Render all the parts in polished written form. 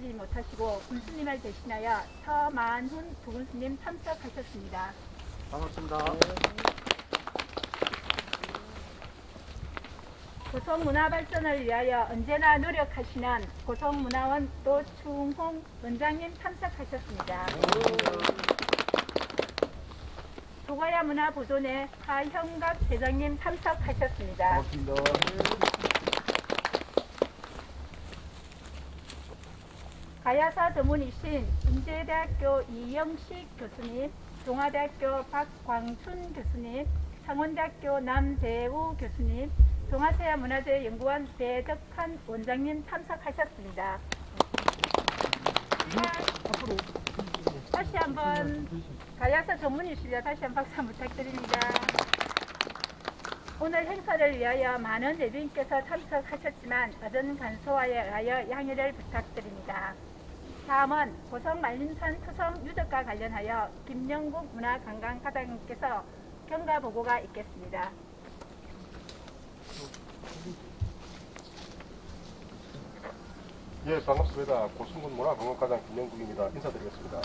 참석하지 못하시고 군수님을 대신하여 서만훈 부군수님 참석하셨습니다. 반갑습니다. 고성문화 발전을 위하여 언제나 노력하시는 고성문화원 노충홍 원장님 참석하셨습니다. 조가야 문화보존회 하형갑 대장님 참석하셨습니다. 가야사 전문이신 인제대학교 이영식 교수님, 동아대학교 박광춘 교수님, 창원대학교 남재우 교수님, 동아세아문화재연구원 배덕한 원장님 참석하셨습니다. 다시 한번 가야사 전문이시여 다시 한번 박수 부탁드립니다. 오늘 행사를 위하여 많은 예비인께서 참석하셨지만 어전 간소화에 의하여 양해를 부탁드립니다. 다음은 고성 말림산 토성 유적과 관련하여 김영국 문화관광과장님께서 경과 보고가 있겠습니다. 예, 반갑습니다. 고성군 문화관광과장 김영국입니다. 인사드리겠습니다.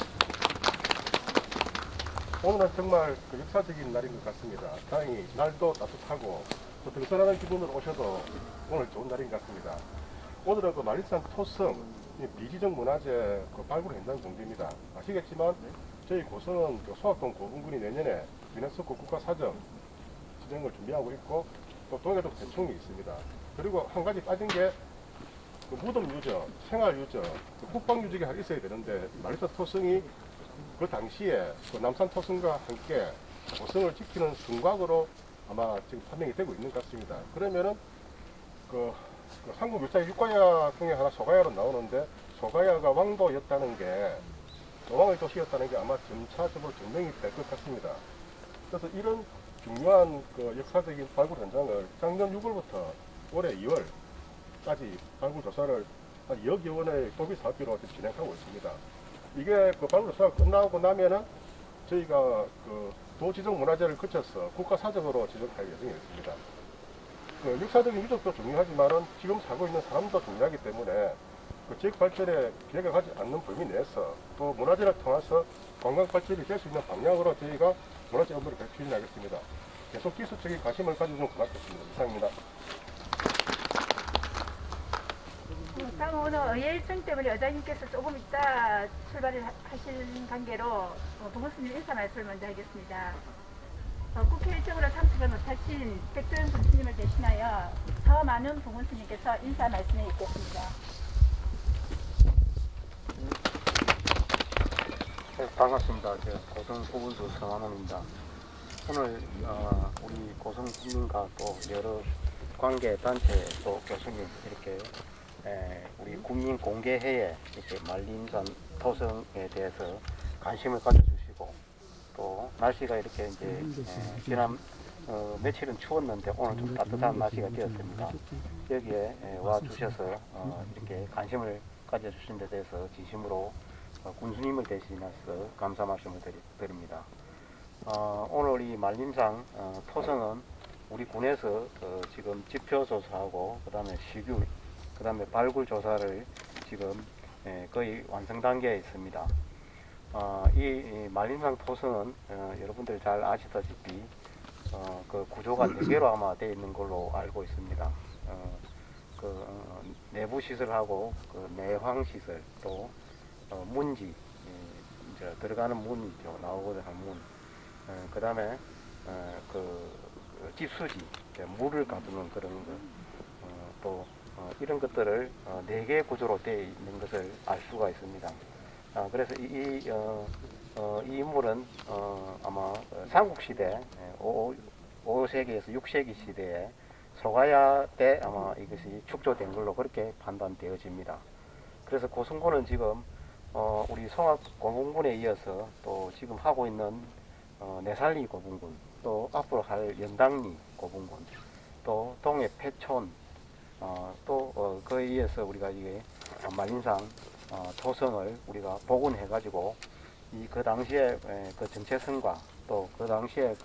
오늘은 정말 역사적인 날인 것 같습니다. 다행히 날도 따뜻하고 또 등산하는 기분으로 오셔도 오늘 좋은 날인 것 같습니다. 오늘은 그 말림산 토성 비지적 문화재 발굴 현장 정지입니다. 아시겠지만 저희 고성은 소학동 고분군이 내년에 유네스코 국가사정 지정을 준비하고 있고 또 동해도 대총이 있습니다. 그리고 한 가지 빠진 게 무덤 유적, 생활 유적, 국방 유적이 있어야 되는데 말림산 토성이 그 당시에 남산 토성과 함께 고성을 지키는 성곽으로 아마 지금 판명이 되고 있는 것 같습니다. 그러면은 한국 묘사의 육가야 중에 하나 소가야로 나오는데 소가야가 왕도였다는 게 왕의 도시였다는 게 아마 점차적으로 증명이 될 것 같습니다. 그래서 이런 중요한 역사적인 발굴 현장을 작년 6월부터 올해 2월까지 발굴 조사를 한 2억여 원의 도비 사업비로 진행하고 있습니다. 이게 발굴 조사가 끝나고 나면은 저희가 도지정 문화재를 거쳐서 국가사적으로 지정할 예정이 있습니다. 역사적인 유적도 중요하지만은 지금 살고 있는 사람도 중요하기 때문에 지역 발전에 기회가 가지 않는 범위 내에서 또 문화재를 통해서 관광 발전이 될 수 있는 방향으로 저희가 문화재 업무를 추진하겠습니다. 계속 기술적인 관심을 가져주면 고맙겠습니다. 이상입니다. 다음 오늘 의회 일정 때문에 여장님께서 조금 이따 출발을 하신 관계로 부군수님 인사 말씀을 먼저 하겠습니다. 국회 일정으로 참석을 못하신 백도현 군수님을 대신하여 서만훈 부군수님께서 인사 말씀에 있겠습니다. 네, 반갑습니다. 고성 부군수 서만훈입니다. 오늘 우리 고성 국민과 또 여러 관계 단체 또 교수님 이렇게 우리 국민 공개회에 이렇게 말림산 토성에 대해서 관심을 가져주시고 또 날씨가 이렇게 이제 지난 며칠은 추웠는데 오늘 좀 따뜻한 날씨가 되었습니다. 여기에 와 주셔서 이렇게 관심을 가져주신 데 대해서 진심으로 군수님을 대신해서 감사 말씀을 드립니다. 오늘 이 말림산 토성은 우리 군에서 지금 지표 조사하고 그 다음에 시귤 그 다음에 발굴 조사를 지금 거의 완성 단계에 있습니다. 이 말림산 토성은 여러분들 잘 아시다시피 그 구조가 4개로 아마 되어 있는 걸로 알고 있습니다. 내부 시설하고 내황 시설 또 문지 이제 들어가는 문이죠. 나오거든 한 문. 그 다음에 집수지 물을 가두는 그런 거 또 이런 것들을 4개의 구조로 되어 있는 것을 알 수가 있습니다. 그래서 이 인물은 아마 삼국시대 5세기에서 6세기 시대에 소가야 때 아마 이것이 축조된 걸로 그렇게 판단되어집니다. 그래서 고성군은 지금 우리 송악 고분군에 이어서 또 지금 하고 있는 내살리 고분군, 또 앞으로 할 연당리 고분군, 또 동해 패촌, 또 그에 이어서 우리가 이게 말림산 토성을 우리가 복원해 가지고 그 당시에 그 정체성과 또 그 당시에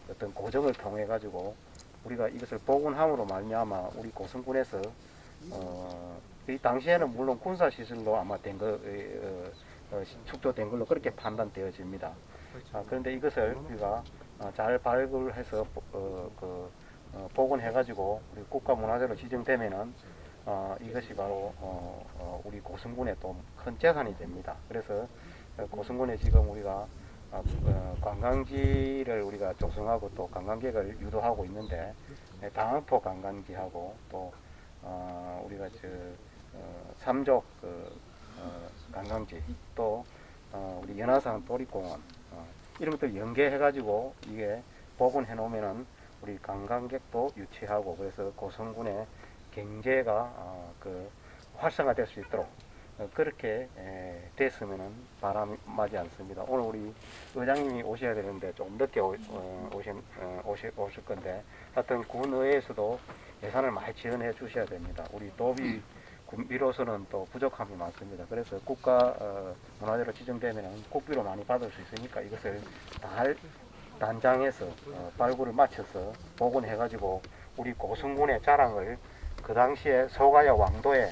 어떤 고정을 통해 가지고 우리가 이것을 복원함으로 말미암아 우리 고성군에서 이 당시에는 물론 군사 시설로 아마 된 거, 축조된 걸로 그렇게 판단되어집니다. 그런데 이것을 우리가 잘 발굴해서 복원해가지고 우리 국가문화재로 지정되면은 이것이 바로 우리 고성군의 또 큰 재산이 됩니다. 그래서 고성군에 지금 우리가 관광지를 우리가 조성하고 또 관광객을 유도하고 있는데 당포 관광지하고 또 우리가 삼족 관광지 또 우리 연화산 도립공원 이런 것들 연계해가지고 이게 복원해 놓으면은 우리 관광객도 유치하고 그래서 고성군의 경제가 활성화될 수 있도록 그렇게 됐으면은 바람하지 않습니다. 오늘 우리 의장님이 오셔야 되는데 좀 늦게 오실 건데 하여튼 군의회에서도 예산을 많이 지원해 주셔야 됩니다. 우리 도비 군비로서는 또 부족함이 많습니다. 그래서 국가 문화재로 지정되면은 국비로 많이 받을 수 있으니까 이것을 잘 단장해서 발굴을 마쳐서 복원해가지고 우리 고성군의 자랑을 그 당시에 서가야 왕도의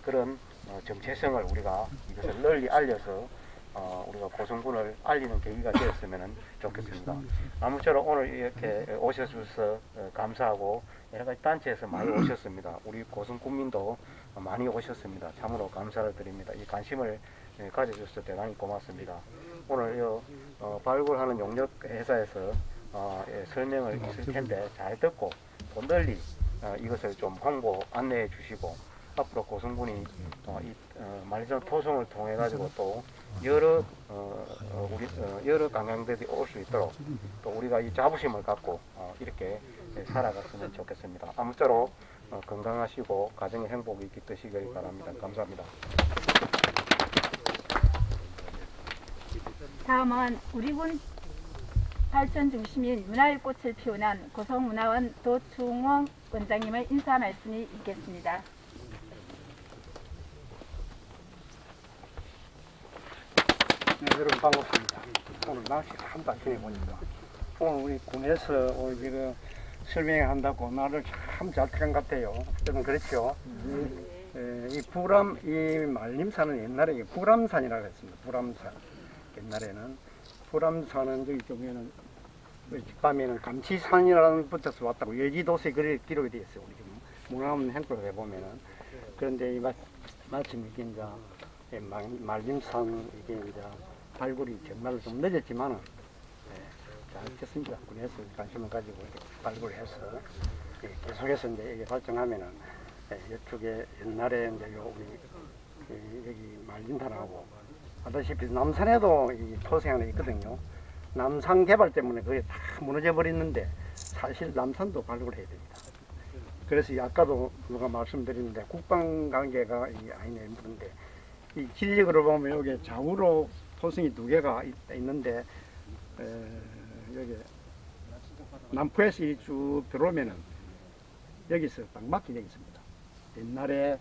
그런 정체성을 우리가 이것을 널리 알려서 우리가 고성군을 알리는 계기가 되었으면 좋겠습니다. 아무쪼록 오늘 이렇게 오셔서 감사하고 여러 가지 단체에서 많이 오셨습니다. 우리 고성 군민도 많이 오셨습니다. 참으로 감사를 드립니다. 이 관심을 가져주셔서 대단히 고맙습니다. 오늘 발굴하는 용역 회사에서 설명을 있을 텐데 잘 듣고 또 널리 이것을 좀 홍보 안내해 주시고 앞으로 고성군이 말리산 토성을 통해 가지고 또 여러 여러 관광객들이 올 수 있도록 또 우리가 이 자부심을 갖고 이렇게 살아갔으면 좋겠습니다. 아무쪼록 건강하시고 가정의 행복이 깃드시길 바랍니다. 감사합니다. 다음은 우리 군 발전 중심인 문화의 꽃을 피우는 고성문화원 도충홍 원장님의 인사 말씀이 있겠습니다. 네, 여러분 반갑습니다. 오늘 날씨가 한달 전에 보니까 오늘 우리 군에서 오늘 지금 설명한다고 나를 참 잘 태운 것 같아요. 여러분 그렇죠? 이 말림산은 옛날에 불암산이라고 했습니다. 불암산. 옛날에는 불암산은 저기 쪽에는 밤에는 감치산이라는 붙어서 왔다고 여지도서에 그렇게 기록이 되어 있어요. 우리 지금 문화원 행보를 해보면은. 그런데 마침 이게 이제 말림산 이게 이제 발굴이 정말 좀 늦었지만은 잘 됐습니다. 군에서 관심을 가지고 발굴해서 계속해서 이제 이게 발전하면은 이쪽에 옛날에 이제 우리 여기 말림산하고 아다시피 남산에도 이 토생 하나 있거든요. 남산 개발 때문에 그게 다 무너져 버렸는데 사실 남산도 발굴해야 됩니다. 그래서 아까도 누가 말씀드렸는데 국방관계가 아니네 그런데 이 지리적으로 보면 여기 좌우로 토성이 두 개가 있는데 여기 남포에서 쭉 들어오면은 여기서 딱 막히게 되어 있습니다. 옛날에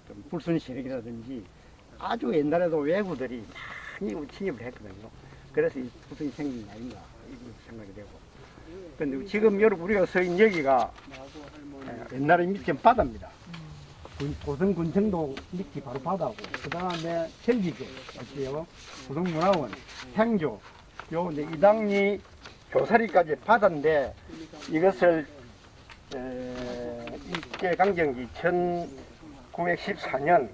좀 불순실이라든지 아주 옛날에도 외구들이 많이 침입을 했거든요. 그래서 이 토성이 생긴 게 아닌가 이렇게 생각이 되고. 근데 지금 여러분 우리가 서 있는 여기가 옛날에 밑에 바다입니다. 고성군청도 밑이 바로 바다고, 그 다음에 헬기교, 어때요? 고성문화원, 행조, 요 이제 이당리 교사리까지 바다인데 이것을 일제강점기 1914년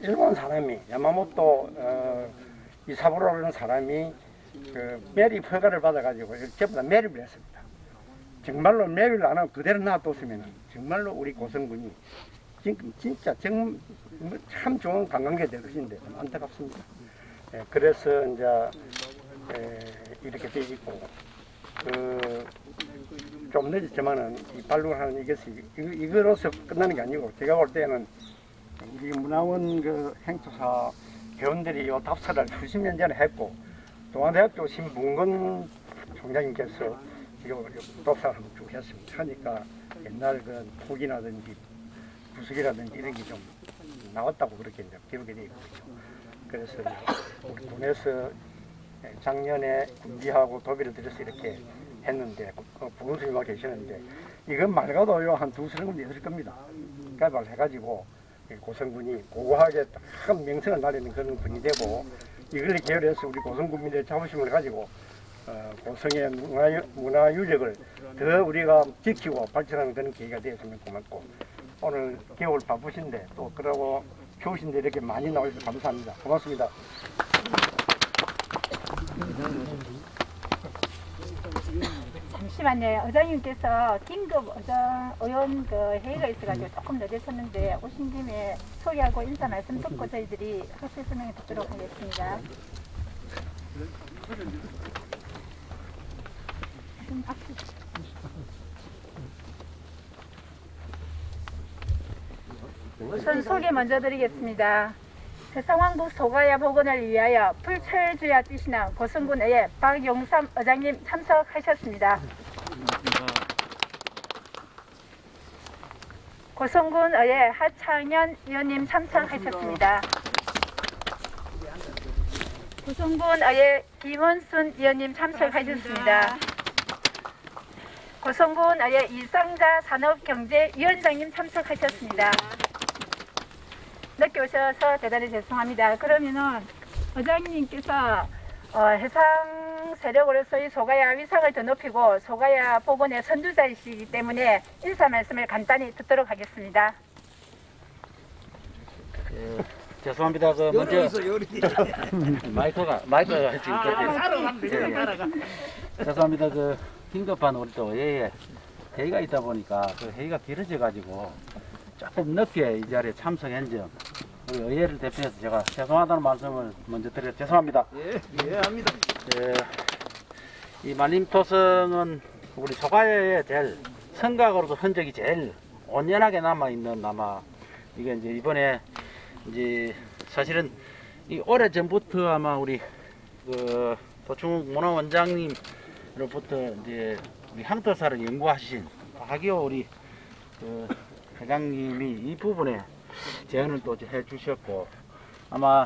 일본 사람이 야마모토 이사부로라는 사람이 매립 허가를 받아가지고 전부 다 매립을 했습니다. 정말로 매립을 안 하고 그대로 놔뒀으면 정말로 우리 고성군이 진짜 참 좋은 관광객이 될 것인데 좀 안타깝습니다. 그래서 이제 이렇게 돼 있고 좀 늦었지만은 이 발굴하는 이것이 이거로서 끝나는 게 아니고 제가 볼 때는 우리 문화원 그 행투사 회원들이 이 답사를 수십 년 전에 했고 동아대학교 신봉건 총장님께서 이거 답사를 한번 쭉 했습니다. 하니까 옛날 그 토기라든지 부석이라든지 이런 게 좀 나왔다고 그렇게 이제 기록이 되어 있거든요. 그래서 우리 군에서 작년에 군비하고 도비를 들여서 이렇게 했는데 부군수님하고 계시는데 이건 맑아도요 한 2서른 됐을 겁니다. 개발을 해가지고 고성군이 고고하게 큰 명성을 날리는 그런 군이 되고 이걸 계열해서 우리 고성군민들의 자부심을 가지고 고성의 문화유적을 더 우리가 지키고 발전하는 그런 계기가 되었으면 고맙고 오늘 겨울 바쁘신데 또 그러고 좋으신데 이렇게 많이 나와주셔서 감사합니다. 고맙습니다. 잠시만요. 의장님께서 긴급 의원 회의가 있어가지고 조금 늦으셨는데 오신 김에 소개하고 인사 말씀 듣고 저희들이 학술 설명을 듣도록 하겠습니다. 우선 소개 먼저 드리겠습니다. 해상왕국 소가야 복원을 위하여 불철주야 뛰시는 고성군의 박용삼 의장님 참석하셨습니다. 고성군의 하창현 의원님 참석하셨습니다. 고성군의 김원순 의원님 참석하셨습니다. 고성군의 이상자 산업경제위원장님 참석하셨습니다. 늦게 오셔서 대단히 죄송합니다. 그러면은 의장님께서 해상 세력으로서의 소가야 위상을 더 높이고 소가야 복원의 선두자이시기 때문에 인사 말씀을 간단히 듣도록 하겠습니다. 죄송합니다. 먼저 마이크가 지금 죄송합니다. 긴급한 우리 또 회의가 있다 보니까 그 회의가 길어져 가지고 조금 늦게 이 자리에 참석한 점 우리 의회를 대표해서 제가 죄송하다는 말씀을 먼저 드려 죄송합니다. 합니다. 이 만림토성은 우리 소가야의 제일 성곽으로도 흔적이 제일 온연하게 남아 있는 이게 이제 이번에 이제 사실은 이 오래 전부터 아마 우리 그 도충 문화원장님으로부터 이제 우리 향토사를 연구하신 박이호 우리 그 회장님이 이 부분에 제안을 또 해주셨고 아마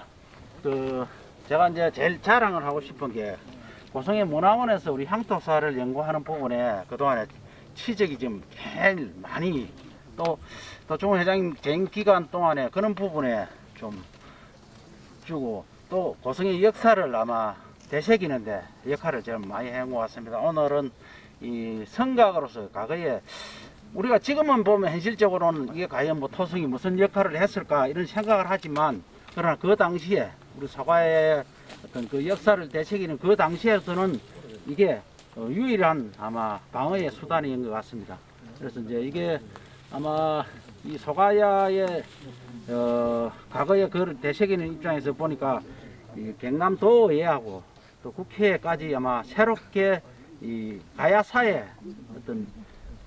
그 제가 이제 제일 자랑을 하고 싶은 게 고성의 문화원에서 우리 향토사를 연구하는 부분에 그동안에 취적이 좀 제일 많이 또 도충 회장님 재임 기간 동안에 그런 부분에 좀 주고 또 고성의 역사를 아마 되새기는데 역할을 좀 많이 해온 것 같습니다. 오늘은 이 성곽으로서 과거에 우리가 지금은 보면 현실적으로는 이게 과연 뭐 토성이 무슨 역할을 했을까 이런 생각을 하지만 그러나 그 당시에 우리 소가의 어떤 그 역사를 되새기는 그 당시에서는 이게 유일한 아마 방어의 수단인 것 같습니다. 그래서 이제 이게 아마 이 소가야의 과거의 그를 되새기는 입장에서 보니까 이 경남도의회하고 또 국회까지 아마 새롭게 이 가야사의 어떤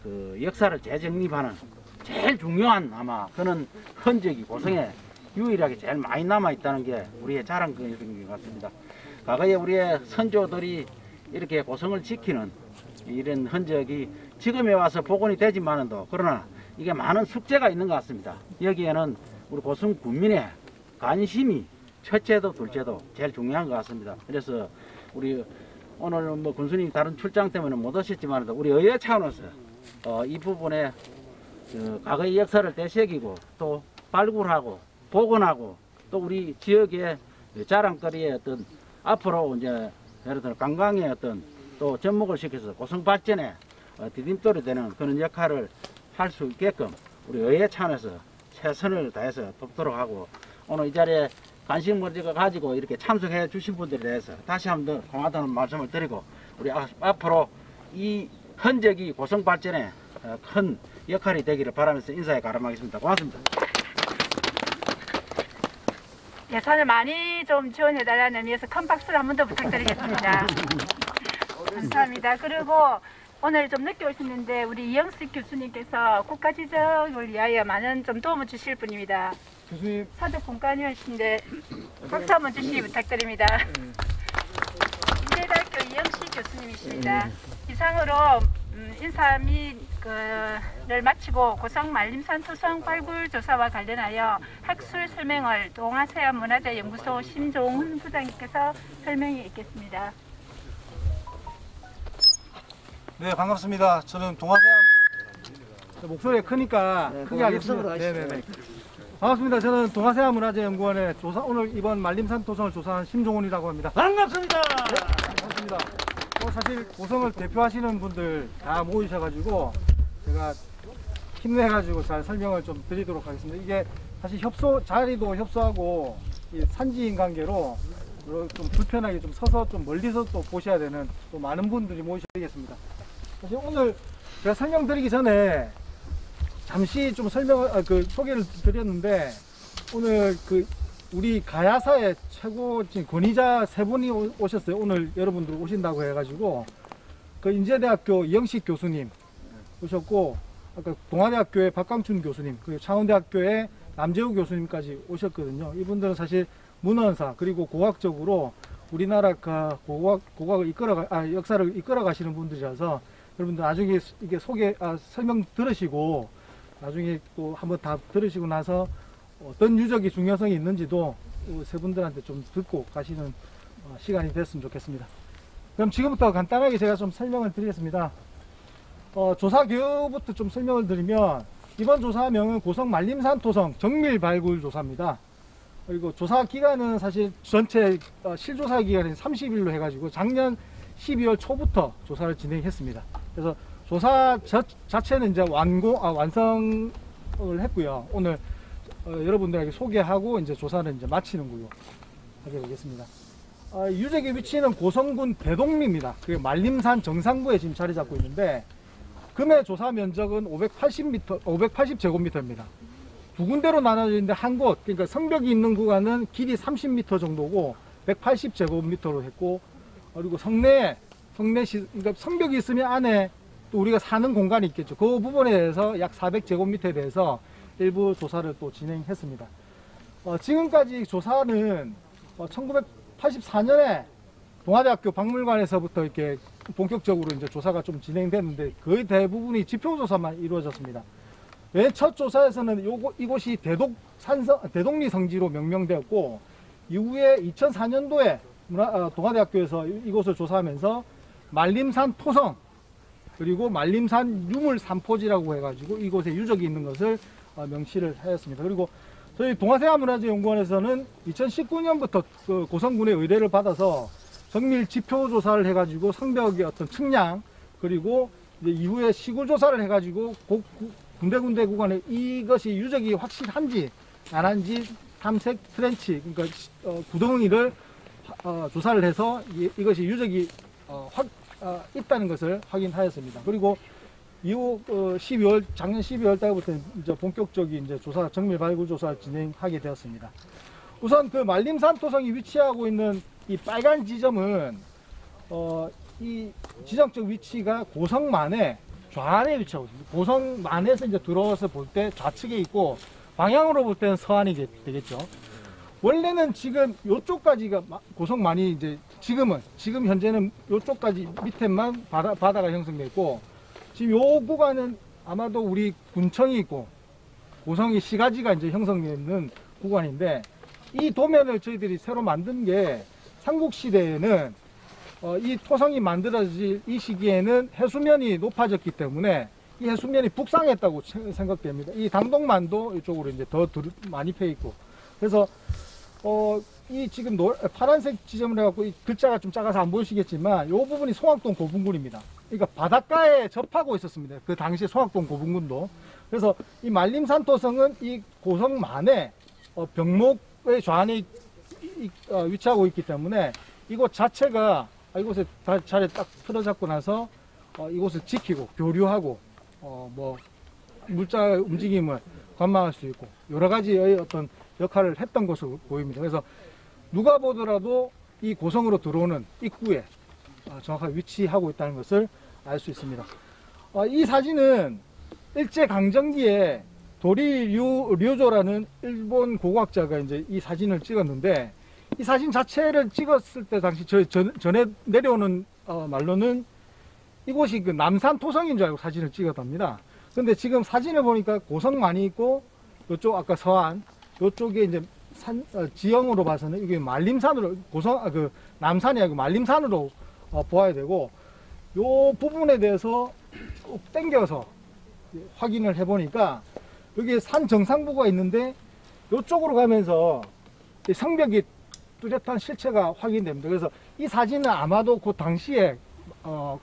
그 역사를 재정립하는 제일 중요한 아마 그런 흔적이 고성에 유일하게 제일 많이 남아 있다는 게 우리의 자랑거리인 것 같습니다. 과거에 우리의 선조들이 이렇게 고성을 지키는 이런 흔적이 지금에 와서 복원이 되지만은도 그러나 이게 많은 숙제가 있는 것 같습니다. 여기에는 우리 고성 군민의 관심이 첫째도 둘째도 제일 중요한 것 같습니다. 그래서 우리 오늘 뭐 군수님 다른 출장 때문에 못 오셨지만도 우리 의회 차원에서 이 부분에 그 과거의 역사를 되새기고 또 발굴하고 복원하고 또 우리 지역의 자랑거리의 어떤 앞으로 이제 예를 들어 관광의 어떤 또 접목을 시켜서 고성 발전에 디딤돌이 되는 그런 역할을 할 수 있게끔 우리 의회 차원에서 최선을 다해서 돕도록 하고 오늘 이 자리에 관심을 가지고 이렇게 참석해 주신 분들에 대해서 다시 한번 더 고맙다는 말씀을 드리고 우리 앞으로 이 흔적이 고성 발전에 큰 역할이 되기를 바라면서 인사에 가름하겠습니다. 고맙습니다. 예산을 많이 좀 지원해달라는 의미에서 큰 박수를 한 번 더 부탁드리겠습니다. 감사합니다. 그리고 오늘 좀 늦게 오셨는데 우리 이영식 교수님께서 국가지적을 위하여 많은 좀 도움을 주실 분입니다. 교수님 사적 공간위원이신데 박수 한번 주시기 부탁드립니다. 인제대학교 이영식 교수님이십니다. 이상으로 인사 를 마치고 고성 만림산 토성 발굴 조사와 관련하여 학술 설명을 동아서양문화재연구소 심종훈 부장님께서 설명이 있겠습니다. 네, 반갑습니다. 저는 동아세암 목소리가 크니까 크게 하겠습니다. 네네네. 반갑습니다. 저는 동아세암 문화재연구원의 오늘 이번 말림산 토성을 조사한 심종훈이라고 합니다. 반갑습니다. 반갑습니다. 사실 고성을 대표하시는 분들 다 모이셔가지고 제가 힘내가지고 잘 설명을 좀 드리도록 하겠습니다. 이게 사실 자리도 협소하고 이 산지인 관계로 좀 불편하게 좀 서서 좀 멀리서 또 보셔야 되는 또 많은 분들이 모이셔야겠습니다. 사실 오늘 제가 설명드리기 전에 잠시 좀 소개를 드렸는데 오늘 우리 가야사의 최고 권위자 세 분이 오셨어요. 오늘 여러분들 오신다고 해가지고 인제대학교 이영식 교수님 오셨고 아까 동아대학교의 박광춘 교수님 그리고 창원대학교의 남재우 교수님까지 오셨거든요. 이분들은 사실 문헌사 그리고 고학적으로 우리나라 고각을 역사를 이끌어 가시는 분들이라서 여러분들 나중에 이게 설명 들으시고 나중에 또 한번 다 들으시고 나서 어떤 유적이 중요성이 있는지도 세 분들한테 좀 듣고 가시는 시간이 됐으면 좋겠습니다. 그럼 지금부터 간단하게 제가 좀 설명을 드리겠습니다. 조사 개요부터 좀 설명을 드리면 이번 조사명은 고성 말림산 토성 정밀 발굴 조사입니다. 그리고 조사 기간은 사실 전체 실조사 기간은 30일로 해가지고 작년 12월 초부터 조사를 진행했습니다. 그래서 조사 자체는 이제 완성을 했고요. 오늘 여러분들에게 소개하고 이제 조사를 이제 마치는 걸로 하게 되겠습니다. 유적의 위치는 고성군 대동리입니다. 그게 말림산 정상부에 지금 자리 잡고 있는데 금해 조사 면적은 580제곱미터입니다. 두 군데로 나눠져 있는데 한 곳, 그러니까 성벽이 있는 구간은 길이 30m 정도고 180제곱미터로 했고 그리고 그러니까 성벽이 있으면 안에 또 우리가 사는 공간이 있겠죠. 그 부분에 대해서 약 400제곱미터에 대해서 일부 조사를 또 진행했습니다. 지금까지 조사는 1984년에 동아대학교 박물관에서부터 이렇게 본격적으로 이제 조사가 좀 진행됐는데 거의 대부분이 지표조사만 이루어졌습니다. 맨 첫 조사에서는 이곳이 대동리 성지로 명명되었고 이후에 2004년도에 동아대학교에서 이곳을 조사하면서 말림산 토성 그리고 말림산 유물 산포지라고 해가지고 이곳에 유적이 있는 것을 명시를 하였습니다. 그리고 저희 동아세암문화재연구원에서는 2019년부터 고성군의 의뢰를 받아서 정밀 지표 조사를 해가지고 성벽의 어떤 측량 그리고 이제 이후에 시구 조사를 해가지고 군데군데 구간에 이것이 유적이 확실한지 안 한지 탐색 트렌치 그러니까 구덩이를 조사를 해서 이것이 유적이 있다는 것을 확인하였습니다. 그리고 이후 작년 12월 달부터 이제 본격적인 이제 조사 정밀 발굴 조사를 진행하게 되었습니다. 우선 그 말림산 토성이 위치하고 있는 이 빨간 지점은 이 지정적 위치가 고성만에 좌안에 위치하고 있습니다. 고성만에서 이제 들어와서 볼 때 좌측에 있고 방향으로 볼 때는 서안이 되겠죠. 원래는 지금 요쪽까지가 고성만이 이제 지금 현재는 요쪽까지 밑에만 바다가 형성됐고 지금 요 구간은 아마도 우리 군청이 있고 고성이 시가지가 이제 형성되는 구간인데 이 도면을 저희들이 새로 만든 게 삼국시대에는 이 토성이 만들어질 이 시기에는 해수면이 높아졌기 때문에 이 해수면이 북상했다고 생각됩니다. 이 당동만도 이쪽으로 이제 더 많이 펴 있고 그래서 이 지금 파란색 지점을 해갖고 이 글자가 좀 작아서 안 보이시겠지만 이 부분이 송악동 고분군입니다. 그러니까 바닷가에 접하고 있었습니다. 그 당시에 송악동 고분군도. 그래서 이 말림산 토성은 이 고성만에 병목의 좌안에 위치하고 있기 때문에 이곳 자체가 이곳에 자리에 딱 틀어잡고 나서 이곳을 지키고 교류하고 뭐 물자 움직임을 관망할 수 있고 여러 가지의 어떤 역할을 했던 것으로 보입니다. 그래서 누가 보더라도 이 고성으로 들어오는 입구에 정확하게 위치하고 있다는 것을 알 수 있습니다. 이 사진은 일제강점기에 도리류조라는 일본 고고학자가 이제 이 사진을 찍었는데 이 사진 자체를 찍었을 때 당시 전에 내려오는 말로는 이곳이 그 남산 토성인 줄 알고 사진을 찍었답니다. 근데 지금 사진을 보니까 고성 많이 있고 이쪽 아까 서안 이쪽에 이제 지형으로 봐서는 이게 말림산으로 남산이 아니고 말림산으로 보아야 되고 요 부분에 대해서 쭉 당겨서 확인을 해보니까 여기 산 정상부가 있는데 이쪽으로 가면서 이 성벽이 뚜렷한 실체가 확인됩니다. 그래서 이 사진은 아마도 그 당시에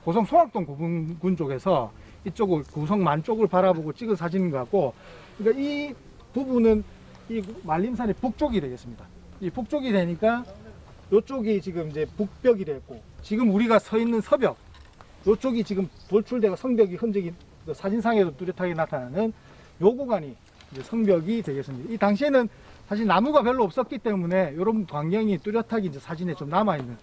고성 송악동 고분군 쪽에서 이쪽을 고성 만 쪽을 바라보고 찍은 사진인 것 같고, 그러니까 이 부분은 이 말림산의 북쪽이 되겠습니다. 이 북쪽이 되니까 이쪽이 지금 이제 북벽이 됐고, 지금 우리가 서 있는 서벽, 이쪽이 지금 돌출되고 성벽이 흔적이 사진상에도 뚜렷하게 나타나는 요 구간이 이제 성벽이 되겠습니다. 이 당시에는 사실 나무가 별로 없었기 때문에 이런 광경이 뚜렷하게 이제 사진에 좀 남아있는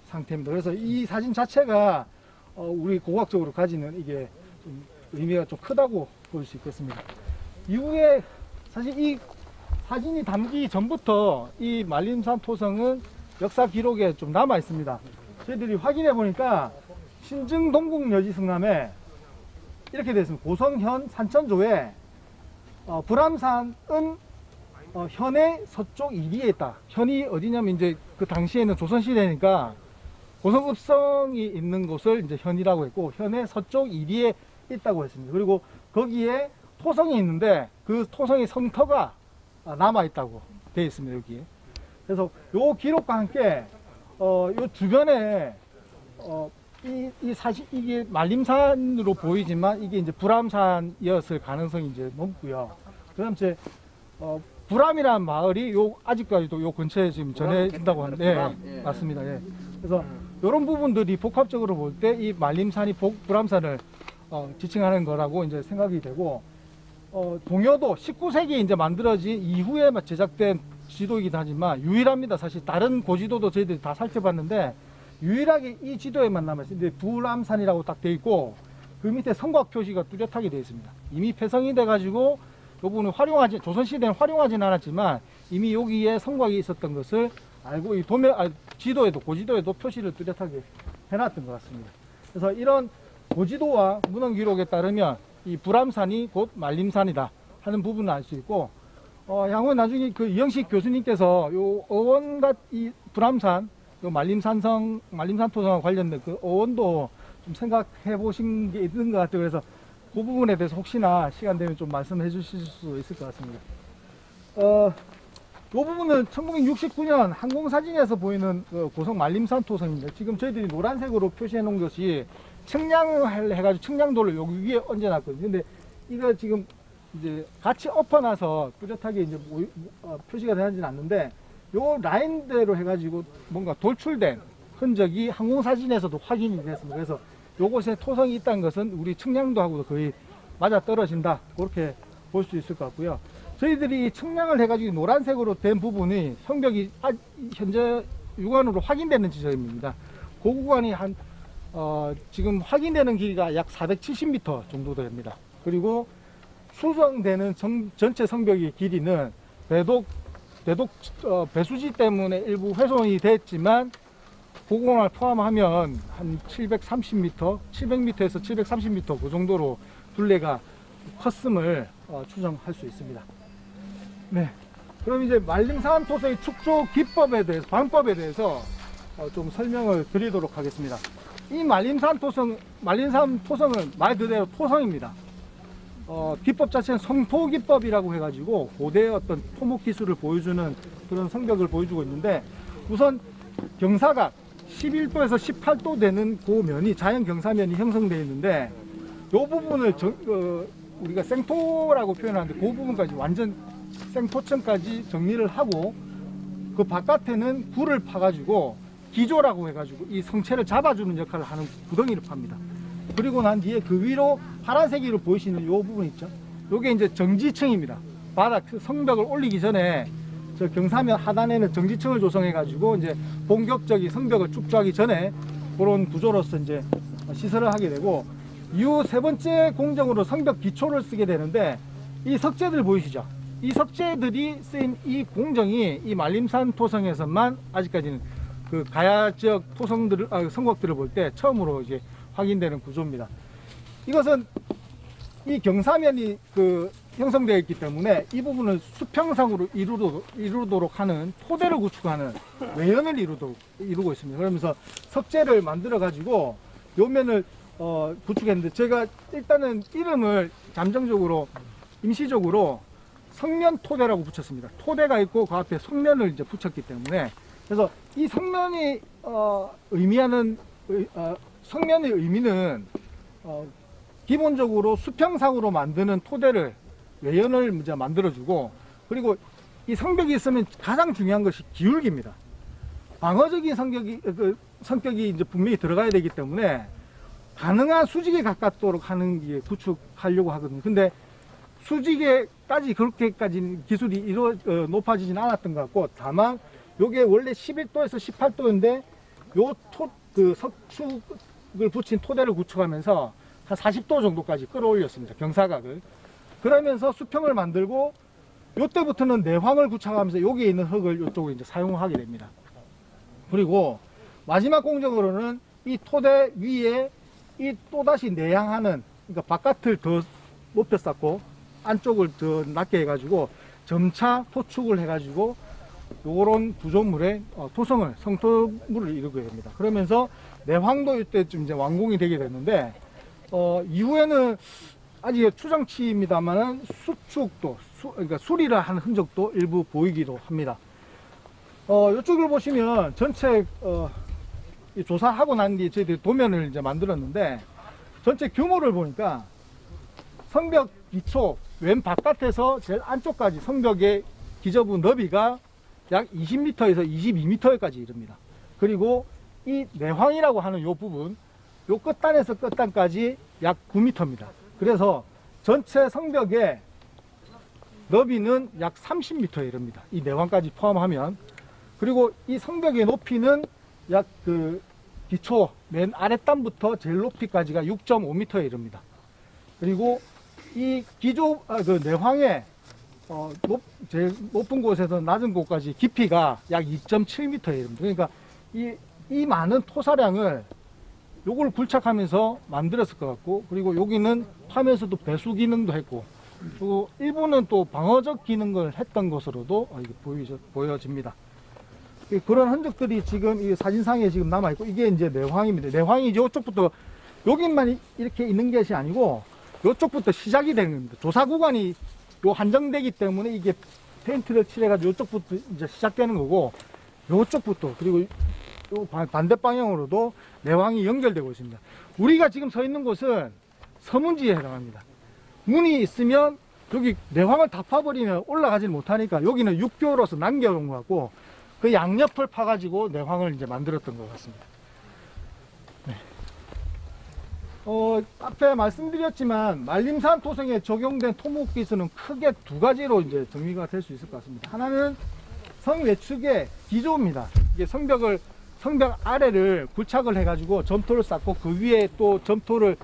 상태입니다. 그래서 이 사진 자체가 우리 고고학적으로 가지는 이게 좀 의미가 좀 크다고 볼 수 있겠습니다. 이후에 사실 이 사진이 담기 전부터 이 말림산 토성은 역사 기록에 좀 남아 있습니다. 저희들이 확인해 보니까 신증 동국 여지 성남에 이렇게 되어 있습니다. 고성현 산천조에 불암산은 현의 서쪽 1위에 있다. 현이 어디냐면 이제 그 당시에는 조선시대니까 고성읍성이 있는 곳을 이제 현이라고 했고, 현의 서쪽 1위에 있다고 했습니다. 그리고 거기에 토성이 있는데 그 토성의 성터가 남아 있다고 되어 있습니다. 여기에. 그래서 요 기록과 함께 요 주변에 이 사실 이게 말림산으로 보이지만 이게 이제 불암산이었을 가능성이 이제 높고요. 그다음 이제 불암이라는 마을이 요 아직까지도 요 근처에 지금 전해진다고 하는데, 예, 맞습니다. 예. 그래서 이런 부분들이 복합적으로 볼 때 이 말림산이 불암산을 지칭하는 거라고 이제 생각이 되고, 동요도 19세기에 이제 만들어진 이후에 제작된 지도이긴 하지만 유일합니다. 사실 다른 고지도도 저희들이 다 살펴봤는데 유일하게 이 지도에만 남아있습니다. 불암산이라고 딱 되어 있고 그 밑에 성곽 표시가 뚜렷하게 되어 있습니다. 이미 폐성이 돼가지고 이 부분을 조선시대는 활용하지는 않았지만 이미 여기에 성곽이 있었던 것을 알고 이 지도에도 고지도에도 표시를 뚜렷하게 해놨던 것 같습니다. 그래서 이런 고지도와 문헌 기록에 따르면 이 불암산이 곧 말림산이다 하는 부분을 알 수 있고, 향후 나중에 그 이영식 교수님께서 요 어원과 이 불암산, 요 말림산 토성과 관련된 그 어원도 좀 생각해 보신 게 있는 것 같아요. 그래서 그 부분에 대해서 혹시나 시간 되면 좀 말씀해 주실 수 있을 것 같습니다. 요 부분은 1969년 항공사진에서 보이는 고성 말림산 토성입니다. 지금 저희들이 노란색으로 표시해 놓은 것이 측량을 해가지고 측량도를 여기 위에 얹어놨거든요. 근데 이거 지금 이제 같이 엎어놔서 뚜렷하게 이제 표시가 되지는 않는데, 요 라인대로 해가지고 뭔가 돌출된 흔적이 항공사진에서도 확인이 됐습니다. 그래서 요곳에 토성이 있다는 것은 우리 측량도하고도 거의 맞아 떨어진다, 그렇게 볼 수 있을 것 같고요. 저희들이 측량을 해가지고 노란색으로 된 부분이 성벽이 현재 육안으로 확인되는 지점입니다. 그 구간이 지금 확인되는 길이가 약 470m 정도 됩니다. 그리고 수정되는 전체 성벽의 길이는 대독 배수지 때문에 일부 훼손이 됐지만 고공을 포함하면 한 730m, 700m에서 730m 그 정도로 둘레가 컸음을 추정할 수 있습니다. 네, 그럼 이제 말림산 토성의 축조 기법에 대해서, 방법에 대해서 좀 설명을 드리도록 하겠습니다. 이 말림산 토성은 말 그대로 토성입니다. 기법 자체는 성토 기법이라고 해가지고 고대의 어떤 토목 기술을 보여주는 그런 성벽을 보여주고 있는데, 우선 경사각 11도에서 18도 되는 그 면이 자연 경사면이 형성되어 있는데, 이 부분을 우리가 생토라고 표현하는데 그 부분까지 완전 생토층까지 정리를 하고 그 바깥에는 굴을 파가지고 기조라고 해가지고 이 성체를 잡아주는 역할을 하는 구덩이를 팝니다. 그리고 난 뒤에 그 위로 파란색으로 보이시는 이 부분 있죠? 요게 이제 정지층입니다. 바닥 성벽을 올리기 전에 저 경사면 하단에는 정지층을 조성해가지고 이제 본격적인 성벽을 축조하기 전에 그런 구조로서 이제 시설을 하게 되고, 이후 세 번째 공정으로 성벽 기초를 쓰게 되는데, 이 석재들 보이시죠? 이 석재들이 쓰인 이 공정이 이 말림산 토성에서만 아직까지는 그 가야 지역 성곽들을 볼 때 처음으로 이제 확인되는 구조입니다. 이것은 이 경사면이 형성되어 있기 때문에 이 부분을 수평상으로 이루도록 하는 토대를 구축하는 외연을 이루고 있습니다. 그러면서 석재를 만들어 가지고 요 면을 구축했는데 제가 일단은 이름을 잠정적으로 임시적으로 성면토대라고 붙였습니다. 토대가 있고 그 앞에 성면을 이제 붙였기 때문에 그래서 이 성면이 의미하는 성면의 의미는 기본적으로 수평상으로 만드는 토대를 외연을 이제 만들어주고 그리고 이 성벽이 있으면 가장 중요한 것이 기울기입니다. 방어적인 성격이 이제 분명히 들어가야 되기 때문에 가능한 수직에 가깝도록 하는 게 구축하려고 하거든요. 근데 수직에까지 그렇게까지 기술이 높아지진 않았던 것 같고 다만 요게 원래 11도에서 18도인데 요 석축을 붙인 토대를 구축하면서 한 40도 정도까지 끌어올렸습니다. 경사각을. 그러면서 수평을 만들고 요때부터는 내황을 구축하면서 여기에 있는 흙을 이쪽에 이제 사용하게 됩니다. 그리고 마지막 공정으로는 이 토대 위에 이 또다시 내양하는 그러니까 바깥을 더 높여 쌓고 안쪽을 더 낮게 해가지고 점차 토축을 해가지고 요런 구조물의 토성을 성토물을 이루게 됩니다. 그러면서 내황도 이때쯤 이제 완공이 되게 됐는데 이후에는 아직 추정치입니다만은 수축도 그러니까 수리를 한 흔적도 일부 보이기도 합니다. 이쪽을 보시면 전체 조사하고 난 뒤에 저희들이 도면을 이제 만들었는데 전체 규모를 보니까 성벽 기초 왼 바깥에서 제일 안쪽까지 성벽의 기저부 너비가 약 20m에서 22m까지 이릅니다. 그리고 이 내황이라고 하는 이 부분 요 끝단에서 끝단까지 약 9m입니다. 그래서 전체 성벽의 너비는 약 30m에 이릅니다. 이 내황까지 포함하면. 그리고 이 성벽의 높이는 약 기초 맨 아랫단부터 제일 높이까지가 6.5m에 이릅니다. 그리고 이 내황의 제일 높은 곳에서 낮은 곳까지 깊이가 약 2.7m에 이릅니다. 그러니까 이 많은 토사량을 요걸 굴착하면서 만들었을 것 같고 그리고 여기는 파면서도 배수 기능도 했고 그리고 일부는 또 방어적 기능을 했던 것으로도 보여집니다. 그런 흔적들이 지금 이 사진상에 지금 남아있고 이게 이제 내황입니다. 내황이 이쪽부터 여기만 이렇게 있는 것이 아니고 이쪽부터 시작이 되는 겁니다. 조사 구간이 요 한정되기 때문에 이게 페인트를 칠해가지고 이쪽부터 이제 시작되는 거고 이쪽부터 그리고 요 반대 방향으로도 내황이 연결되고 있습니다. 우리가 지금 서 있는 곳은 서문지에 해당합니다. 문이 있으면 여기 내황을 다 파버리면 올라가지 못하니까 여기는 육교로서 남겨놓은 것 같고 그 양옆을 파가지고 내황을 이제 만들었던 것 같습니다. 네. 앞에 말씀드렸지만 말림산 토성에 적용된 토목 기술은 크게 두 가지로 이제 정리가 될 수 있을 것 같습니다. 하나는 성 외축의 기조입니다. 이게 성벽 아래를 굴착을 해가지고 점토를 쌓고 그 위에 또 점토를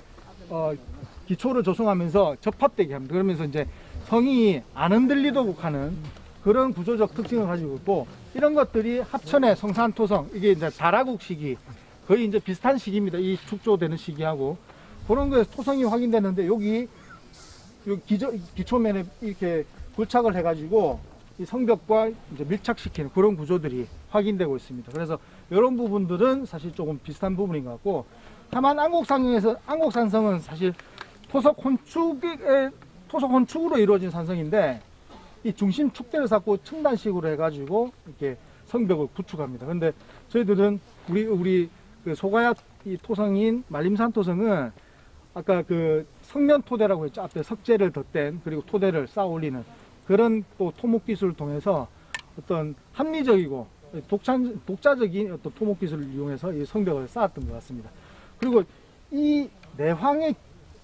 기초를 조성하면서 접합되게 합니다. 그러면서 이제 성이 안 흔들리도록 하는 그런 구조적 특징을 가지고 있고 이런 것들이 합천의 성산토성 이게 이제 다라국 시기 거의 이제 비슷한 시기입니다. 이 축조되는 시기하고 그런 거에서 토성이 확인되는데 여기 기초면에 이렇게 굴착을 해가지고 이 성벽과 이제 밀착시키는 그런 구조들이 확인되고 있습니다. 그래서 이런 부분들은 사실 조금 비슷한 부분인 것 같고 다만 안곡산성은 사실 토속 혼축으로 이루어진 산성인데 이 중심 축대를 쌓고 층단식으로 해가지고 이렇게 성벽을 구축합니다. 근데 저희들은 우리 그 소가야 이 토성인 말림산 토성은 아까 그 성면 토대라고 했죠. 앞에 석재를 덧댄 그리고 토대를 쌓아 올리는 그런 또 토목 기술을 통해서 어떤 합리적이고 독자적인 어떤 토목 기술을 이용해서 이 성벽을 쌓았던 것 같습니다. 그리고 이 내황의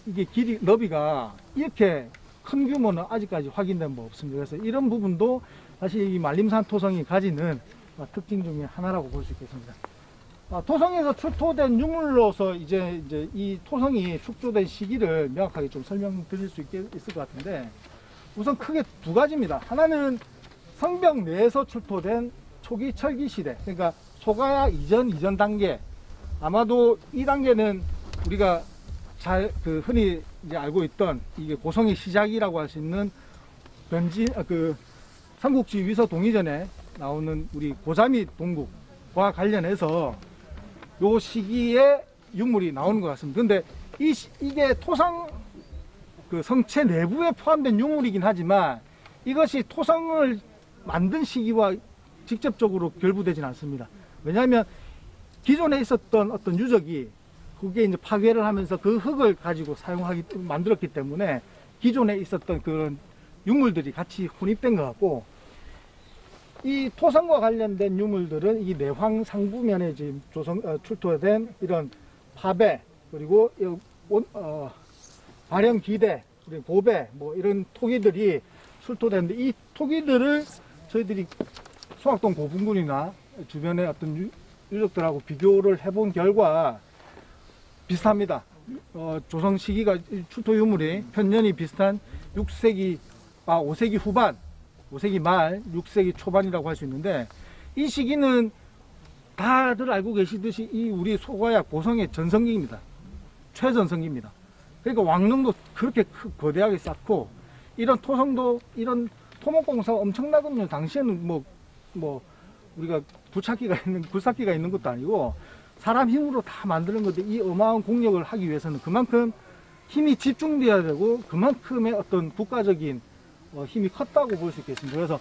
이게 길이 너비가 이렇게 큰 규모는 아직까지 확인된 바 없습니다. 그래서 이런 부분도 사실 이 말림산 토성이 가지는 특징 중에 하나라고 볼 수 있겠습니다. 토성에서 출토된 유물로서 이제 이 토성이 축조된 시기를 명확하게 좀 설명드릴 수 있을 것 같은데 우선 크게 두 가지입니다. 하나는 성벽 내에서 출토된 초기 철기 시대, 그러니까 소가야 이전 단계. 아마도 이 단계는 우리가 잘 흔히 이제 알고 있던 이게 고성의 시작이라고 할 수 있는 삼국지 위서 동의전에 나오는 우리 고자미 동국과 관련해서 요 시기에 유물이 나오는 것 같습니다. 근데 이게 토성 그 성체 내부에 포함된 유물이긴 하지만 이것이 토성을 만든 시기와 직접적으로 결부되지는 않습니다. 왜냐하면 기존에 있었던 어떤 유적이 그게 이제 파괴를 하면서 그 흙을 가지고 만들었기 때문에 기존에 있었던 그런 유물들이 같이 혼입된 것 같고, 이 토성과 관련된 유물들은 이 내황 상부면에 지금 출토된 이런 파배, 그리고 발형 기대, 그리고 보배, 뭐 이런 토기들이 출토되는데, 이 토기들을 저희들이 송악동 고분군이나 주변의 어떤 유적들하고 비교를 해본 결과 비슷합니다. 조성 시기가 출토 유물이 편년이 비슷한 5세기 후반, 5세기 말, 6세기 초반이라고 할 수 있는데, 이 시기는 다들 알고 계시듯이 이 우리 소가야 고성의 전성기입니다. 최전성기입니다. 그러니까 왕릉도 그렇게 거대하게 쌓고, 이런 토성도, 이런 토목공사가 엄청나거든요. 당시에는 뭐 우리가 굴삭기가 있는 것도 아니고 사람 힘으로 다 만드는 건데, 이 어마어마한 공력을 하기 위해서는 그만큼 힘이 집중돼야 되고 그만큼의 어떤 국가적인 힘이 컸다고 볼 수 있겠습니다. 그래서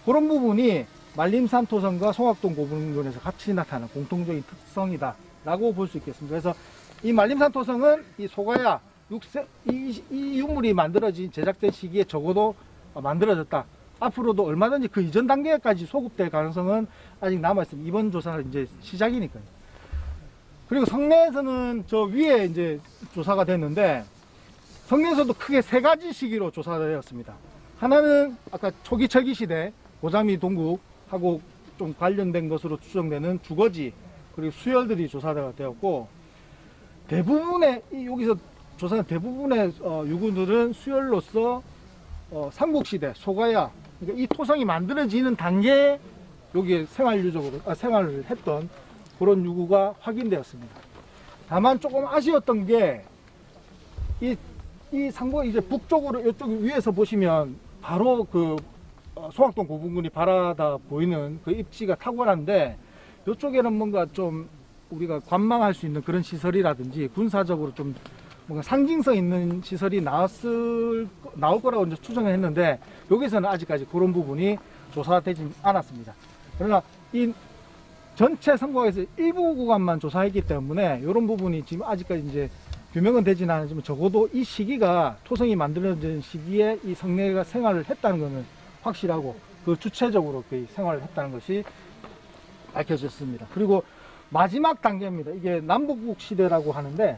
그런 부분이 말림산 토성과 송악동 고분군에서 같이 나타나는 공통적인 특성이다 라고 볼 수 있겠습니다. 그래서 이 말림산 토성은 이 소가야 6세, 이 유물이 만들어진 제작된 시기에 적어도 만들어졌다. 앞으로도 얼마든지 그 이전 단계까지 소급될 가능성은 아직 남아있습니다. 이번 조사는 이제 시작이니까요. 그리고 성내에서는 저 위에 이제 조사가 됐는데, 성내에서도 크게 3가지 시기로 조사가 되었습니다. 하나는 아까 초기 철기 시대 고자미 동국하고 좀 관련된 것으로 추정되는 주거지, 그리고 수열들이 조사가 되었고, 대부분의 여기서 조사한 대부분의 유구들은 수열로서 삼국시대 소가야, 그러니까 이 토성이 만들어지는 단계에 여기에 생활을 했던 그런 유구가 확인되었습니다. 다만 조금 아쉬웠던 게 이 상부 이제 북쪽으로 이쪽 위에서 보시면 바로 그 송악동 고분군이 바라다 보이는 그 입지가 탁월한데, 이쪽에는 뭔가 좀 우리가 관망할 수 있는 그런 시설이라든지 군사적으로 좀 뭔가 상징성 있는 시설이 나올 거라고 이제 추정을 했는데, 여기서는 아직까지 그런 부분이 조사되지 않았습니다. 그러나 이 전체 선거에서 일부 구간만 조사했기 때문에 이런 부분이 지금 아직까지 이제 규명은 되지는 않았지만, 적어도 이 시기가 토성이 만들어진 시기에 이 성내가 생활을 했다는 것은 확실하고, 그 주체적으로 그 생활을 했다는 것이 밝혀졌습니다. 그리고 마지막 단계입니다. 이게 남북국 시대라고 하는데,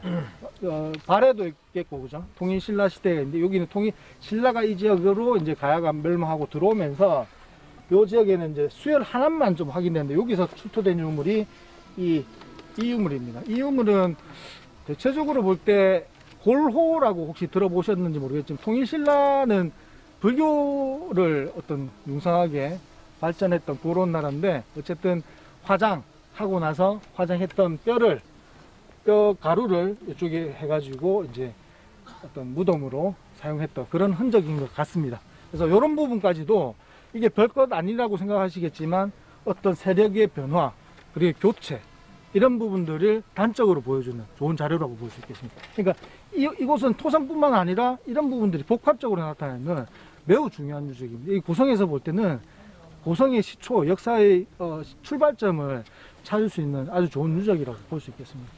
발해도 있겠고, 그죠? 통일신라 시대가 있는데, 여기는 신라가 이 지역으로 이제 가야가 멸망하고 들어오면서, 이 지역에는 이제 수열 하나만 좀 확인됐는데, 여기서 출토된 유물이 이 유물입니다. 이 유물은 대체적으로 볼 때 골호라고 혹시 들어보셨는지 모르겠지만, 통일신라는 불교를 어떤 융성하게 발전했던 그런 나라인데, 어쨌든 화장하고 나서 화장했던 뼈 가루를 이쪽에 해가지고 이제 어떤 무덤으로 사용했던 그런 흔적인 것 같습니다. 그래서 이런 부분까지도 이게 별것 아니라고 생각하시겠지만, 어떤 세력의 변화, 그리고 교체, 이런 부분들을 단적으로 보여주는 좋은 자료라고 볼 수 있겠습니다. 그러니까 이곳은 토성뿐만 아니라 이런 부분들이 복합적으로 나타나는 매우 중요한 유적입니다. 이 고성에서 볼 때는 고성의 시초, 역사의 출발점을 찾을 수 있는 아주 좋은 유적이라고 볼 수 있겠습니다.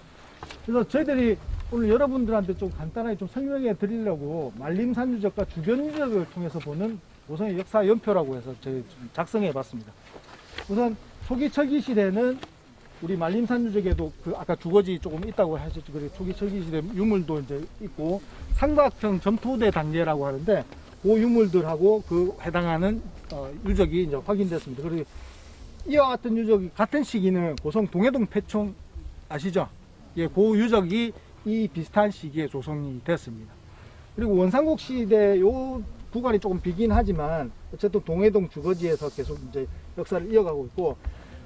그래서 저희들이 오늘 여러분들한테 좀 간단하게 좀 설명해 드리려고 말림산 유적과 주변 유적을 통해서 보는 고성의 역사 연표라고 해서 저희 작성해 봤습니다. 우선 초기 철기 시대는 우리 말림산 유적에도 그 아까 주거지 조금 있다고 하셨죠. 그리고 초기 철기 시대 유물도 이제 있고, 삼각형 점토대 단계라고 하는데, 그 유물들하고 그 해당하는 유적이 이제 확인됐습니다. 그리고 이와 같은 유적이 같은 시기는 고성 동해동 패촌 아시죠? 예, 그 유적이 이 비슷한 시기에 조성이 됐습니다. 그리고 원삼국 시대 요 구간이 조금 비긴 하지만 어쨌든 동해동 주거지에서 계속 이제 역사를 이어가고 있고,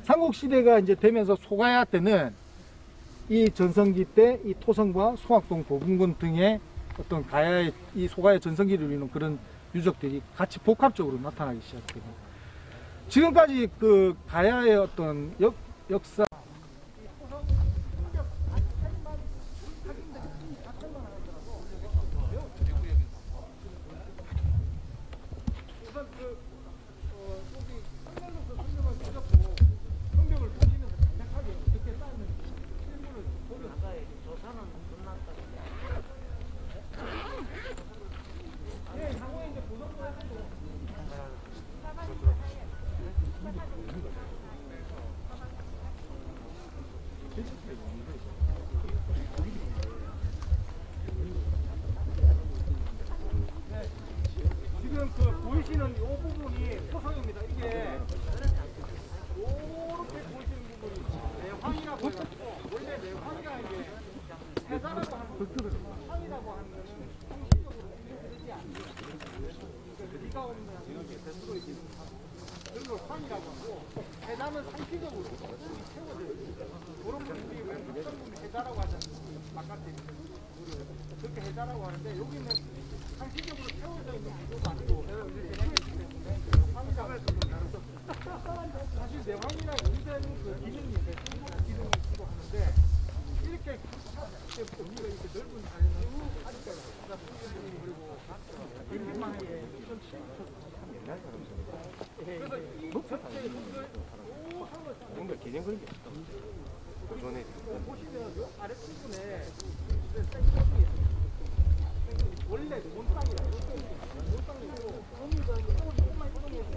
삼국시대가 이제 되면서 소가야 때는 이 전성기 때 이 토성과 송악동 고분군 등의 어떤 가야의 이 소가야 전성기를 이루는 그런 유적들이 같이 복합적으로 나타나기 시작됩니다. 지금까지 그 가야의 어떤 역사 보시는 이 부분이 토성입니다. 이게 요렇게 보시는 부분이 내황이라고 해가지고 원래 내황이라는 게 해자라고 하는 황이라고 하는 형식적으로 되지 않는 비가 오면 이렇게 대수로 있는 그런 걸 황이라고 하고 해자는 상피적으로 채워져 있습니다. 그런 분들이 왜 북성분이 해자라고 하잖아요. 바깥에 있는 그렇게 해자라고 하는데 여기는 상피적으로 채워져 있는 구조가 아니고 황이라고 해서 사실 내황이랑 의대는 그 기능이 기능을 주고 하는데 이렇게 우리가 이렇게 넓은 자연을 하니까 그리고 인간만의 이런 그래서 이 전체 뭔가 개념 그런 게 있어. 고전에 보시면 요 아래 부분에 생선이 있습니다. 원래 몬땅이라 몬땅이고 조금만 이동해서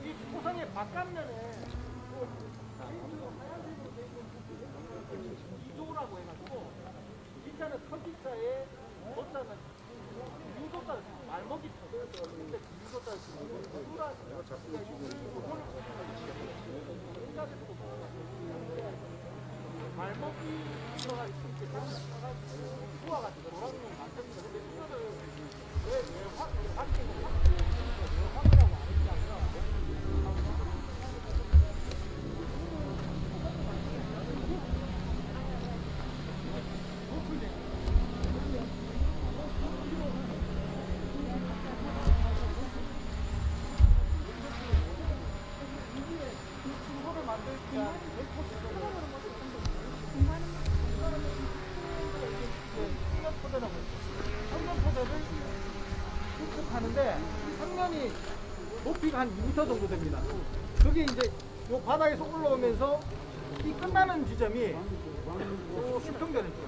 이 토성의 바깥면에 이도라고 해가지고 기차는 터기차에 도자는 유도자를 말먹이 터 근데 유도자를 유도라 말먹이 들어가 있을 때 우와 같은 노란색 만듭니다. 근데 이거를 왜 바뀌고 왜 화이라고 안 했냐면 이거를 만들기가 성면포대라고 있어요. 성면포대를 축축하는데 이 성면이 높이가 한 2m 정도 됩니다. 그게 이제 요 바닥에서 올라오면서 이 끝나는 지점이 수평대로 있죠.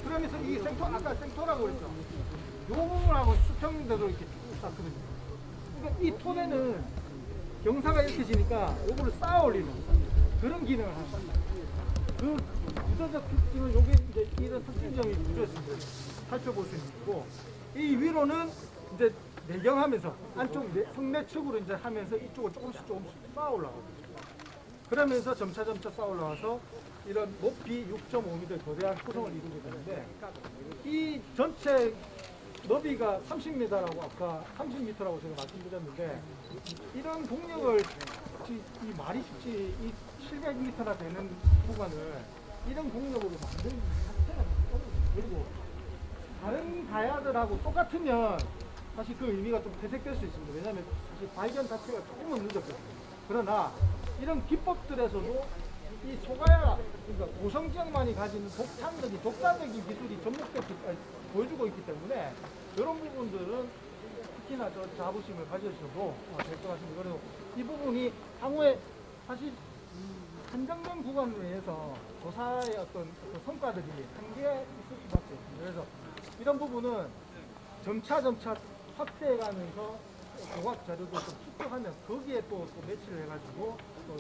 그러면서 이 생토, 아까 생토라고 했죠. 요 부분하고 수평대로 이렇게 쭉 쌓거든요. 그러니까 이 토대는 경사가 이렇게 지니까 요거를 쌓아 올리는 그런 기능을 합니다. 그 구조적 특징은 요게 이제 이런 특징점이 구조였습니다. 살펴볼 수 있는 거고, 이 위로는 이제 내경하면서 안쪽 성내측으로 이제 하면서 이쪽을 조금씩 쌓아 올라가거든요. 그러면서 점차 쌓아 올라와서 이런 높이 6.5m 거대한 토성을 이루게 되는데, 이 전체 너비가 30m라고 아까 30m라고 제가 말씀드렸는데, 이런 동력을 이 말이 쉽지 이 700m나 되는 구간을 이런 동력으로 만드는 자체가 어렵습니다. 그리고 다른 다야들하고 똑같으면 사실 그 의미가 좀 퇴색될 수 있습니다. 왜냐하면 사실 발견 자체가 조금은 늦었거든요. 그러나 이런 기법들에서도 이 소가야, 그러니까 고성 지역만이 가지는 독자적인 기술이 보여주고 있기 때문에 이런 부분들은 특히나 저 자부심을 가져주셔도 될 것 같습니다. 그래서 이 부분이 향후에 사실 한정된 구간 내에서 조사의 어떤 성과들이 한계가 있을 수밖에 없습니다. 그래서 이런 부분은 점차 확대해가면서 고각 자료도 좀 축적하면 거기에 또 매치를 해가지고 또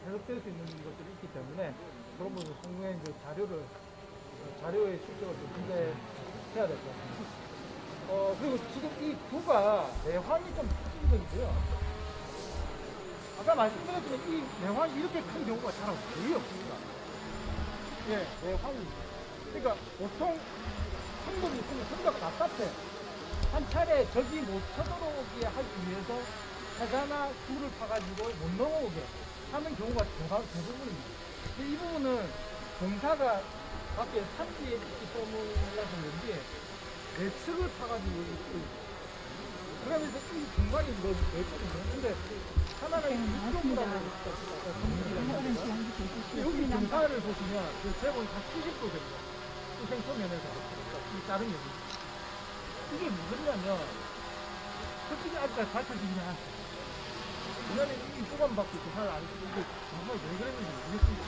해석될 수 있는 것들이 있기 때문에 그런 부분 성공의 이제 자료의 출적을 좀 기대해야 될 것 같습니다. 그리고 지금 이 구가 내환이 좀 특징적이고요. 아까 말씀드렸지만 이 내환이 이렇게 큰 경우가 잘 거의 없습니다. 예, 내환이. 그러니까 보통 성분이 있으면 성과가 답답해. 한 차례 적이 못 쳐들어오게 하기 위해서 해자나 굴을 파가지고 못 넘어오게 하는 경우가 대부분입니다. 근데 이 부분은 공사가 밖에 산지에 있기 때문이라서 그런지 내측을 파가지고 그러면서 이 중간이 넓거든요. 근데 하나는 이쪽으로 여기 경사를 보시면 그 제곱이 다 70도 됩니다. 이 생초면에서 이 다른 여기 이게 무엇이냐면 솔직히 아직까지 밝혀지지 않았어요. 왜냐면 이 구간밖에 조사를 안 했고 이게 정말 왜 그랬는지 모르겠습니다.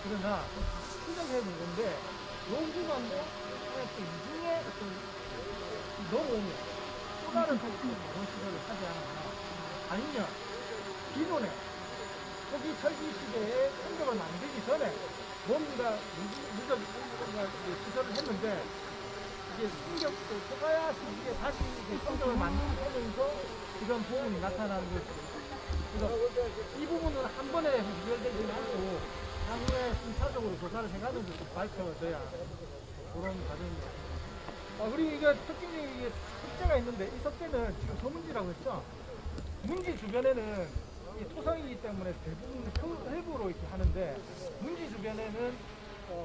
그러나 추정해 본 건데 이 구간도 이 중에 넘어오면 또 다른 탈출을 그런 시도를 하지 않았나 아니면 기존에 초기 철기 시대에 성벽을 만들기 전에 뭔가 누적 시설을 했는데 이게 성벽 소가야 시기에 다시 성벽을 만들면서 이런 부분이 나타나는 것이죠. 그래서 이 부분은 한 번에 해결되지 않고 향후에 순차적으로 조사를 해가면서 좀 밝혀져야 그런 과정입니다. 그리고 이게 특징적인 이게 석재가 있는데 이 석재는 지금 서문지라고 했죠. 문지 주변에는 이 토성이기 때문에 대부분 흙으로 이렇게 하는데 문지 주변에는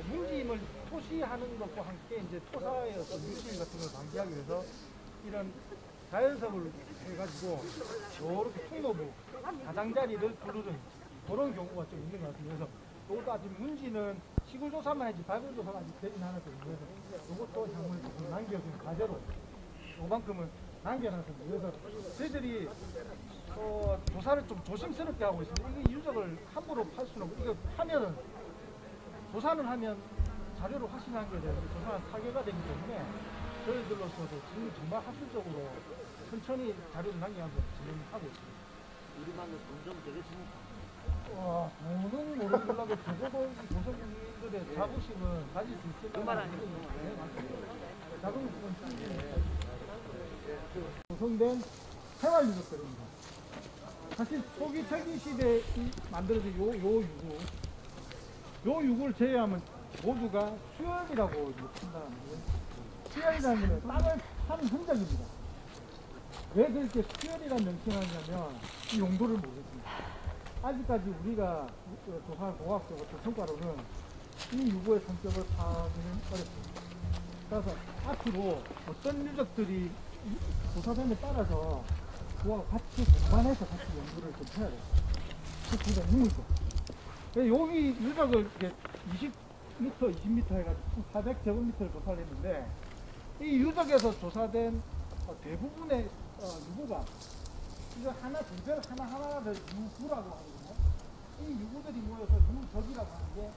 문지임을 토시하는 것과 함께 이제 토사의 어떤 물질 같은 걸 방지하기 위해서 이런 자연석을 해가지고 저렇게 통로부 가장자리를 두르는 그런 경우가 좀 있는 것 같습니다. 그래서 이것도 아직 문지는 시골 조사만 하지 발굴 조사가 아직 되진 않았거든요. 그래서 이것도 향후에 조금 남겨진 과제로 요만큼은 남겨놨습니다. 그래서 저희들이 조사를 좀 조심스럽게 하고 있습니다. 이게 유적을 함부로 팔 수는 없고 이거 하면은 조사를 하면 자료를 확신한 게 되고 조사는 타개가 되기 때문에 저희들로서도 지금 정말 학술적으로 천천히 자료를 남겨가면서 진행하고 있습니다. 우리만은 점점 되겠습니까? 저는 모르겠는데 적어도 조선국민들의 자부심은 가질 수 있을 그 말 아니에요? 네, 맞습니다. 자부심은 충분히 구성된 생활유적들입니다. 사실 초기 철기 시대에 만들어진 요 유구를 제외하면 모두가 수열이라고 판단하는 거예요. 수열이라는 것은 땅을 파는 흔적입니다. 왜 그렇게 수열이라는 명칭을 하냐면 이 용도를 모르겠습니다. 아직까지 우리가 조사한 공학적 어떤 성과로는 이 유구의 성격을 파악하기는 어렵습니다. 그래서 앞으로 어떤 유적들이 조사됨에 따라서 그와 같이 동반해서 같이 연구를 좀 해야 돼요. 그게 의미죠. 여기 유적을 이렇게 20m, 20m 해가지고 400제곱미터를 조사를 했는데 이 유적에서 조사된 대부분의 유구가 이거 하나, 두별 하나하나를 유구라고 하거든요. 이 유구들이 모여서 유적이라고 하는 게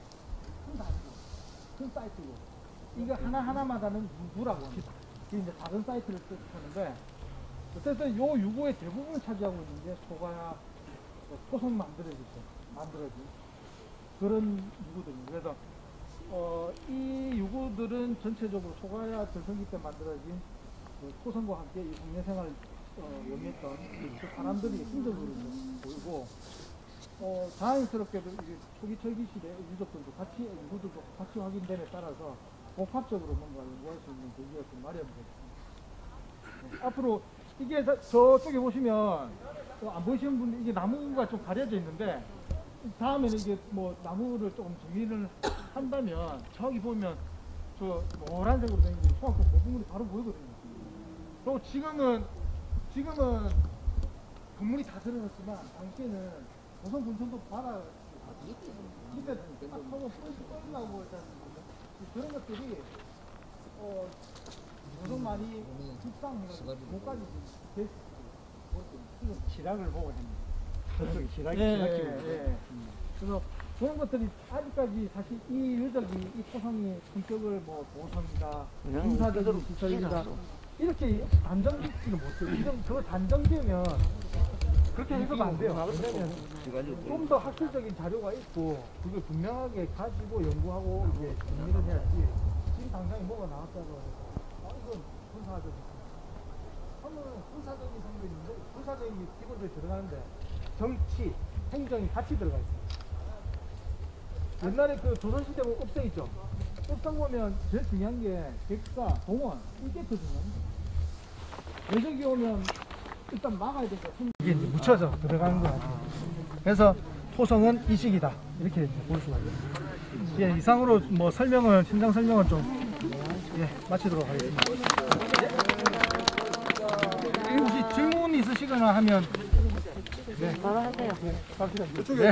큰 단위고, 큰 사이트고, 이거 하나하나마다는 유구라고 합니다. 이게 이제 다른 사이트를 뜻하는데, 어쨌든 요 유구의 대부분을 차지하고 있는 게 소가야 토성 만들어진 그런 유구들입니다. 그래서 이 유구들은 전체적으로 소가야 절성기 때 만들어진 토성과 함께 이 국내 생활을 영위했던 그 사람들이 흔적으로 보이고, 자연스럽게도 이게 초기 철기 시대 유적들도 유구들도 같이 확인됨에 따라서 복합적으로 뭔가 연구할 수 있는 계기가 좀 마련되었습니다. 앞으로 이게 저쪽에 보시면 안 보이시는 분들 이게 나무가 좀 가려져 있는데 다음에는 이게 뭐 나무를 조금 정리를 한다면 저기 보면 저 노란색으로 된 게 소학교 고분물이 바로 보이거든요. 또 지금은 건물이 다 들어섰지만 당시에는 조선 군청도 바다 집에 딱 하고 뿌리나고 그런 것들이 조선 많이 죽상해가지고 목까지 됐을 지금 지락을 보고 합니다. 저쪽이 지락이 그래서 그런 것들이 아직까지 사실 이 유적이 이 토성이 성격을 뭐 보성이다, 군사적인 시설이다 이렇게 단정짓지는 못해요. 그거 단정지으면 그렇게 해서도 안 돼요. 왜냐면 좀 더 학술적인 자료가 있고 그걸 분명하게 가지고 연구하고 이제 정리를 해야지. 지금 당장에 뭐가 나왔다고 해서 이건 군사적인 하면 군사적인 성격인데 군사적인 게 기본적으로 들어가는데 정치, 행정이 같이 들어가 있어요. 옛날에 그 조선시대 보면 읍성 있죠? 읍성 보면 제일 중요한 게 백사, 동원 이게 더 중요합니다. 외적이 오면 일단 막아야 되니까 이게 이제 묻혀서 들어가는 거 같아요. 그래서 토성은 이식이다 이렇게 볼 수가 있어요. 예, 이상으로 뭐 설명을 현장 설명을 좀 마치도록 하겠습니다. 혹시 질문 있으시거나 하면 바로 하세요. 이쪽에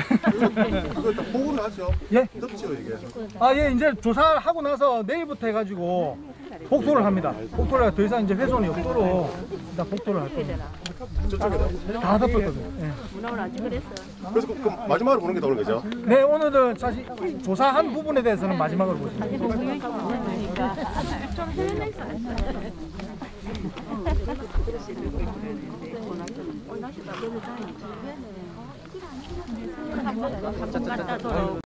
그거 다 보고는 하죠. 예? 덥죠 이게. 예, 이제 조사하고 나서 내일부터 해가지고 복도를 합니다. 복도를 더 이상 이제 훼손이 없도록 일단 복도를 할 겁니다. 저쪽에다. 다 덮었거든요. 예. 오늘 아직 그랬어. 그래서 그 마지막으로 보는 게 나오는 거죠. 네, 오늘은 사실 이 조사한 부분에 대해서는 마지막으로 보시면 아직 공유가 없으니까 좀 헤매져 있어요. 원하시다. 갔다 돌아오고.